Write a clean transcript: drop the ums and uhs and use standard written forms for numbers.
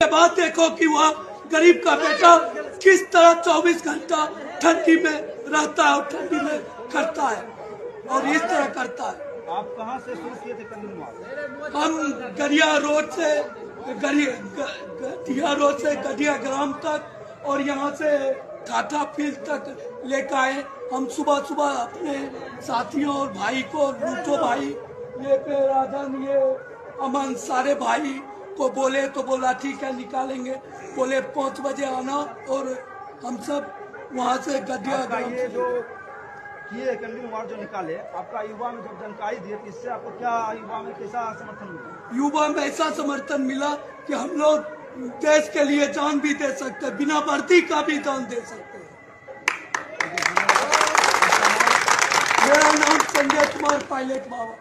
बात देखो कि वह गरीब का बेटा किस तरह 24 घंटा ठंडी में रहता है और ठंडी में करता है और इस तरह करता है। आप कहां से शुरू किए थे कंदील मार्च? हम गरिया रोड से गढ़िया ग्राम तक और यहाँ से टाटा फील्ड तक लेकर आए। हम सुबह सुबह अपने साथियों और भाई को, लूटो भाई, ये पे राजन, ये अमन, सारे भाई को बोले तो बोला ठीक है निकालेंगे। बोले 5 बजे आना और हम सब वहाँ से गढ़िया ग्राम ये जो किए कंदील मार्च जो निकाले, आपका युवा में जब जानकारी दिए तो इससे आपको क्या युवा में कैसा समर्थन मिला? युवा में ऐसा समर्थन मिला कि हम लोग देश के लिए जान भी दे सकते हैं, बिना वर्दी का भी जान दे सकते हैं। मेरा नाम संजय कुमार पायलट बाबा।